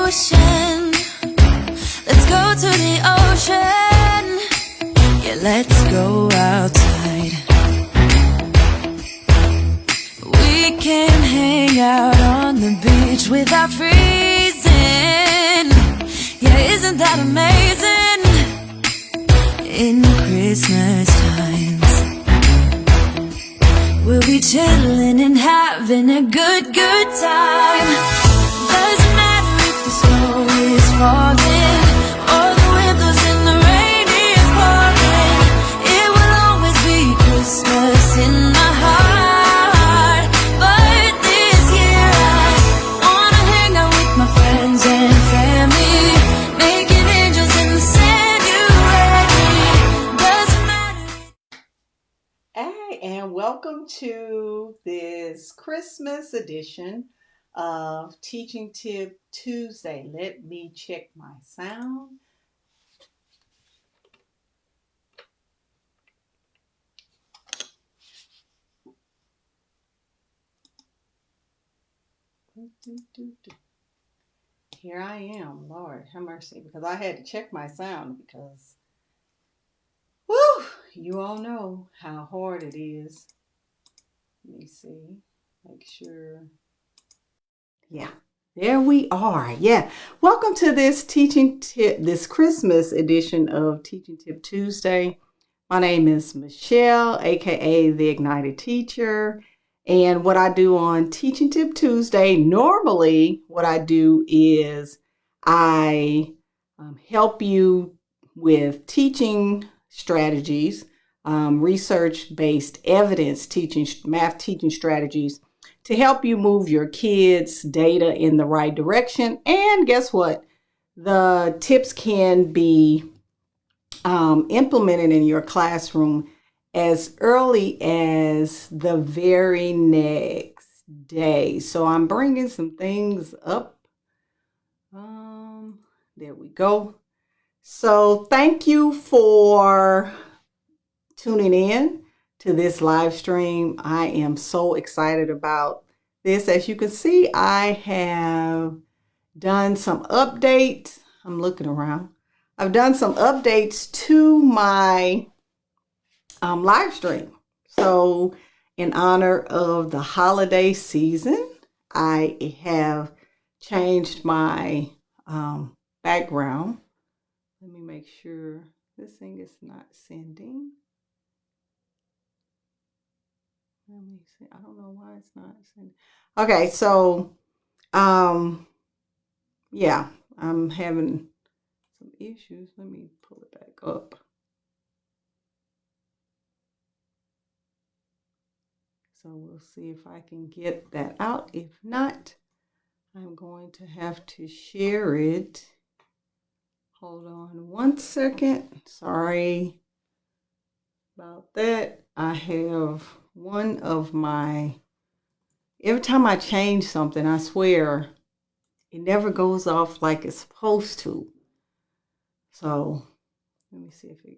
ocean. Let's go to the ocean. Yeah, let's go outside. We can hang out on the beach without freezing. Yeah, isn't that amazing? In Christmas times, we'll be chilling and having a good time. Doesn't matter if the snow is falling or the wind blows and the rain is pouring. It will always be Christmas in my heart. But this year I wanna hang out with my friends and family, making angels in the sand. You ready? Doesn't matter. Hey, and welcome to this Christmas edition of Teaching Tip Tuesday. Let me check my sound. Here I am, Lord have mercy, because I had to check my sound because, whew, you all know how hard it is. Let me see, make sure. Yeah, there we are. Yeah, welcome to this Teaching Tip, this Christmas edition of Teaching Tip Tuesday. My name is Michelle, aka the Ignited Teacher. And what I do on Teaching Tip Tuesday, normally what I do is I help you with teaching strategies, research-based evidence teaching, math teaching strategies to help you move your kids' data in the right direction. And guess what? The tips can be implemented in your classroom as early as the very next day. So I'm bringing some things up. There we go. So thank you for tuning in to this live stream. I am so excited about this. As you can see, I have done some updates. I'm looking around. I've done some updates to my live stream. So in honor of the holiday season, I have changed my background. Let me make sure this thing is not sending. Let me see. I don't know why it's not sending. Okay, so yeah, I'm having some issues. Let me pull it back up. So we'll see if I can get that out. If not, I'm going to have to share it. Hold on one second. Sorry about that. I have one of my, every time I change something, I swear, it never goes off like it's supposed to. So let me see if it,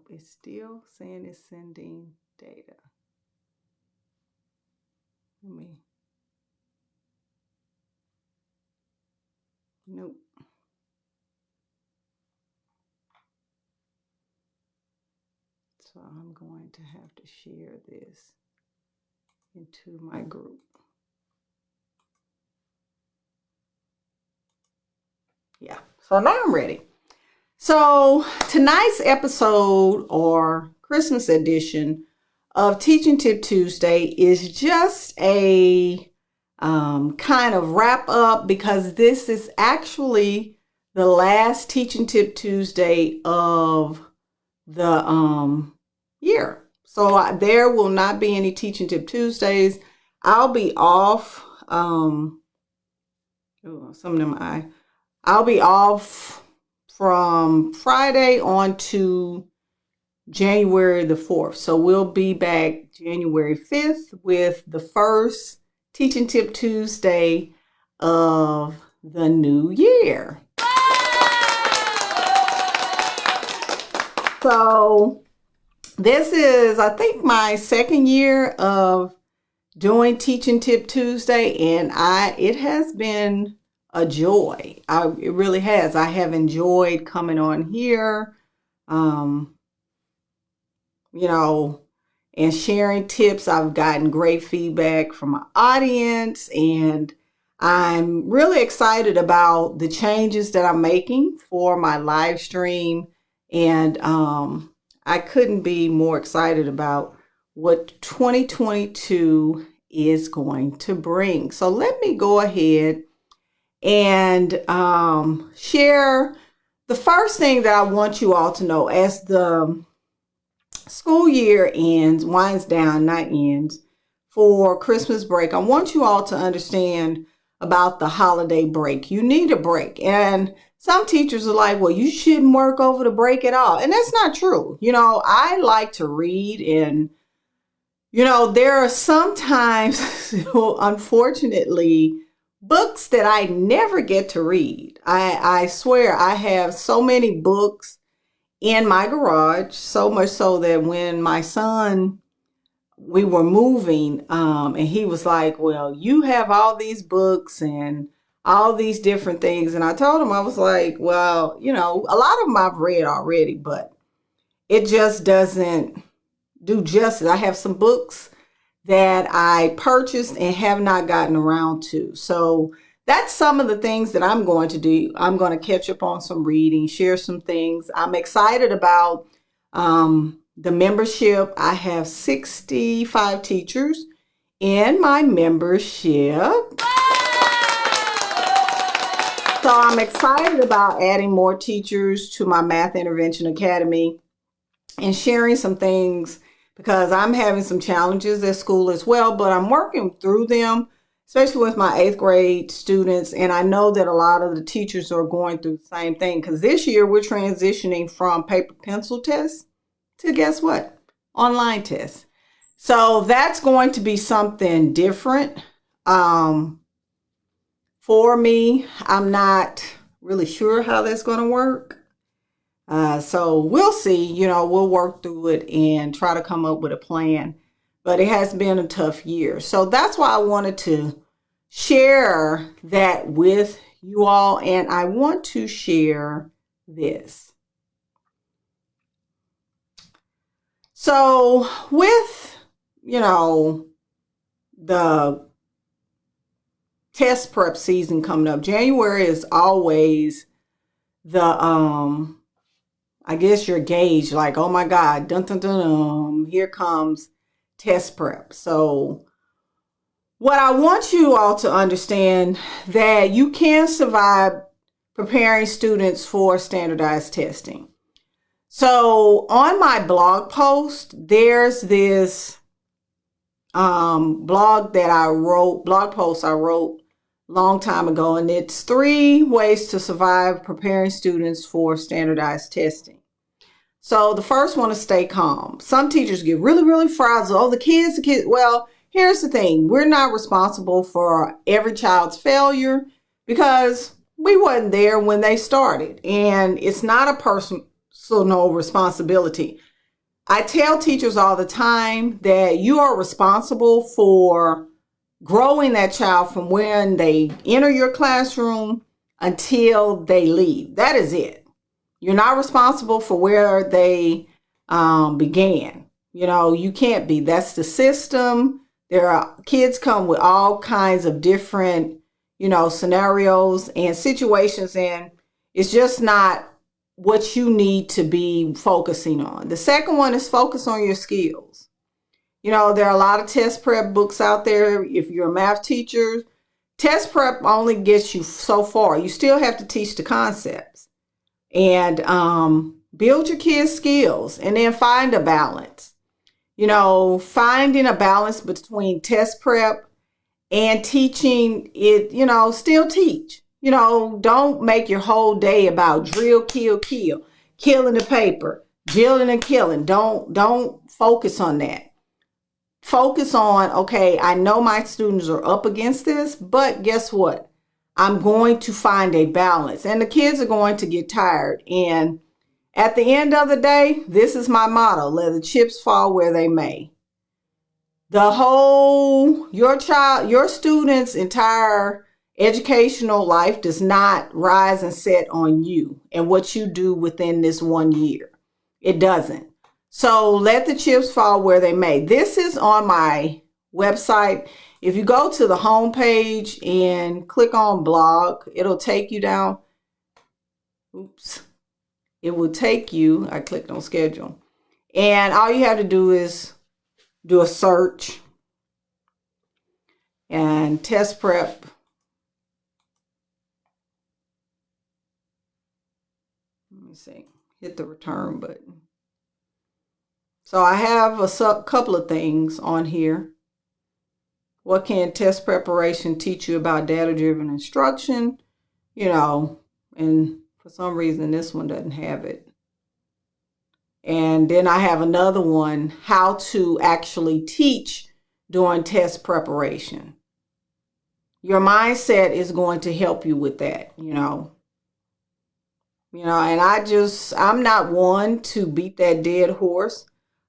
it's still saying it's sending data. Nope. So I'm going to have to share this into my group. Yeah, so now I'm ready. So tonight's episode, or Christmas edition of Teaching Tip Tuesday, is just a kind of wrap up, because this is actually the last Teaching Tip Tuesday of the year. So there will not be any Teaching Tip Tuesdays. I'll be off. Some of them I'll be off from Friday on to January the 4th. So we'll be back January 5th with the first Teaching Tip Tuesday of the new year. So this is, I think, my second year of doing Teaching Tip Tuesday, and it has been a joy. It really has. I have enjoyed coming on here, um, you know, and sharing tips. I've gotten great feedback from my audience, and I'm really excited about the changes that I'm making for my live stream. And I couldn't be more excited about what 2022 is going to bring. So let me go ahead and share the first thing that I want you all to know as the school year winds down, not ends, for Christmas break. I want you all to understand about the holiday break. You need a break. And some teachers are like, well, you shouldn't work over the break at all. And that's not true. I like to read, and, there are sometimes, unfortunately, books that I never get to read. I swear I have so many books in my garage, so much so that when my son, we were moving, and he was like, well, you have all these books and all these different things. And I told him, I was like, well, a lot of them I've read already, but it just doesn't do justice. I have some books that I purchased and have not gotten around to. So that's some of the things that I'm going to do. I'm going to catch up on some reading, share some things. I'm excited about the membership. I have 65 teachers in my membership. So I'm excited about adding more teachers to my Math Intervention Academy and sharing some things, because I'm having some challenges at school as well, but I'm working through them, especially with my 8th grade students. And I know that a lot of the teachers are going through the same thing, because this year we're transitioning from paper pencil tests to, guess what? Online tests. So that's going to be something different for me. I'm not really sure how that's going to work. So we'll see, we'll work through it and try to come up with a plan. But it has been a tough year. So that's why I wanted to share that with you all. And I want to share this. So with, the test prep season coming up, January is always the, I guess your gauge, like, oh my God, dun dun dun dun, here comes test prep. So what I want you all to understand, that you can survive preparing students for standardized testing. So on my blog post, there's this blog post I wrote a long time ago, and it's 3 ways to survive preparing students for standardized testing. So the first one is stay calm. Some teachers get really, really frazzled. Oh, the kids. Well, here's the thing. We're not responsible for every child's failure, because we wasn't there when they started, and it's not a personal responsibility. I tell teachers all the time that you are responsible for growing that child from when they enter your classroom until they leave. That is it. You're not responsible for where they began. You can't be. That's the system. Kids come with all kinds of different, scenarios and situations, and it's just not what you need to be focusing on. The second one is focus on your skills. There are a lot of test prep books out there. If you're a math teacher, test prep only gets you so far. You still have to teach the concepts and build your kids' skills, and then find a balance. Finding a balance between test prep and teaching it, still teach. Don't make your whole day about drill, kill, killing the paper, drilling and killing. Don't focus on that. Focus on, okay, I know my students are up against this, but guess what? I'm going to find a balance, and the kids are going to get tired. And at the end of the day, this is my motto: let the chips fall where they may. Your student's entire Educational life does not rise and set on you and what you do within this 1 year. It doesn't. So let the chips fall where they may. This is on my website. If you go to the home page and click on blog, it'll take you down. Oops. It will take you, I clicked on schedule. And all you have to do is do a search and test prep. Let me see, hit the return button. So I have a couple of things on here. What can test preparation teach you about data-driven instruction? You know, and for some reason this one doesn't have it. And then I have another one, how to actually teach during test preparation. Your mindset is going to help you with that, you know. And I'm not one to beat that dead horse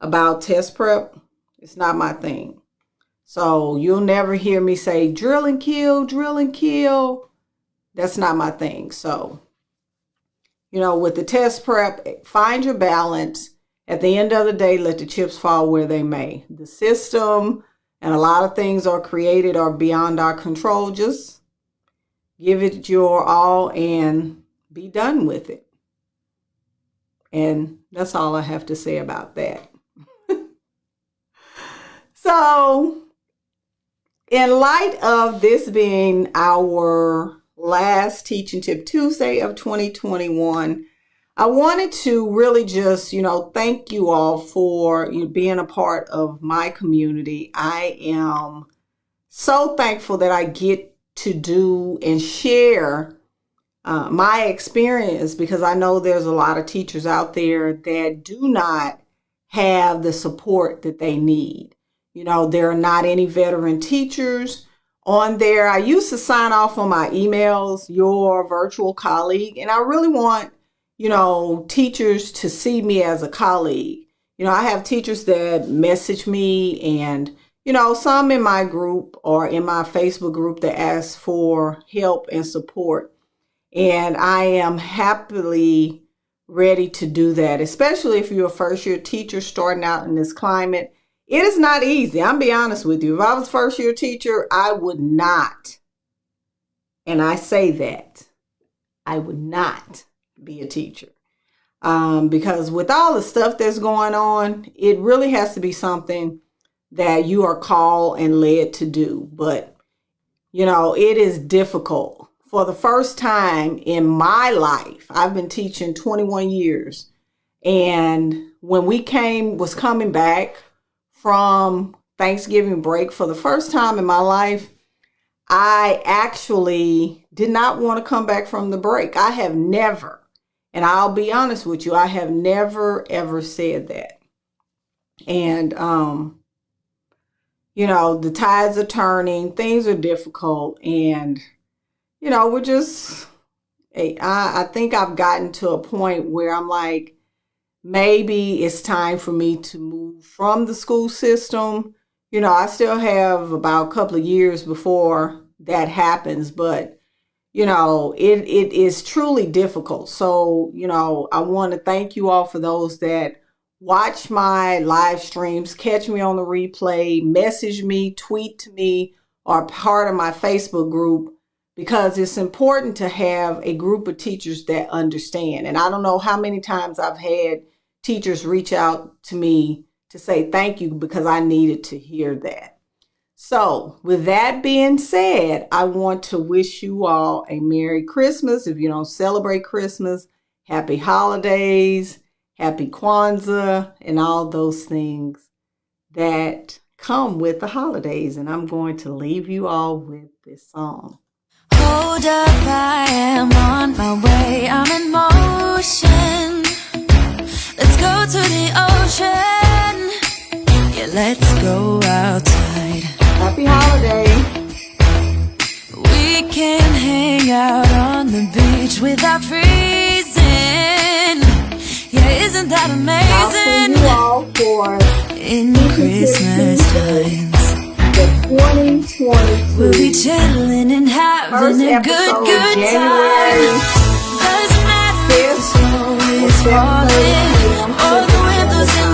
about test prep. It's not my thing. So you'll never hear me say drill and kill, drill and kill. That's not my thing. So, with the test prep, find your balance. At the end of the day, let the chips fall where they may. The system and a lot of things are created or beyond our control. Just give it your all and be done with it. And that's all I have to say about that. So, in light of this being our last Teaching Tip Tuesday of 2021, I wanted to really just, thank you all for being a part of my community. I am so thankful that I get to do and share my experience, because I know there's a lot of teachers out there that do not have the support that they need. There are not any veteran teachers on there. I used to sign off on my emails, your virtual colleague, and I really want, teachers to see me as a colleague. I have teachers that message me and, some in my group or in my Facebook group that ask for help and support. And I am happily ready to do that, especially if you're a first-year teacher starting out in this climate. It is not easy. I'm be honest with you. If I was a first-year teacher, I would not, and I say that, I would not be a teacher. Because with all the stuff that's going on, it really has to be something that you are called and led to do. But, it is difficult. For the first time in my life, I've been teaching 21 years. And when we was coming back from Thanksgiving break, for the first time in my life, I actually did not want to come back from the break. I have never, and I'll be honest with you, I have never, ever said that. And, the tides are turning, things are difficult, and, we're just, I think I've gotten to a point where I'm like, maybe it's time for me to move from the school system. I still have about a couple of years before that happens, but, it is truly difficult. So, I want to thank you all for those that watch my live streams, catch me on the replay, message me, tweet to me, or part of my Facebook group, because it's important to have a group of teachers that understand. And I don't know how many times I've had teachers reach out to me to say thank you, because I needed to hear that. So with that being said, I want to wish you all a Merry Christmas. If you don't celebrate Christmas, Happy Holidays, Happy Kwanzaa, and all those things that come with the holidays. And I'm going to leave you all with this song. Hold up, I am on my way, I'm in motion. Let's go to the ocean. Yeah, let's go outside. Happy holiday. We can hang out on the beach without freezing. Yeah, isn't that amazing? I'll see you all for in Christmas times. the 2022 We'll be chilling and having first a good, episode, good time. January Doesn't matter if the 5th snow is at 7:30 falling p.m. or the windows in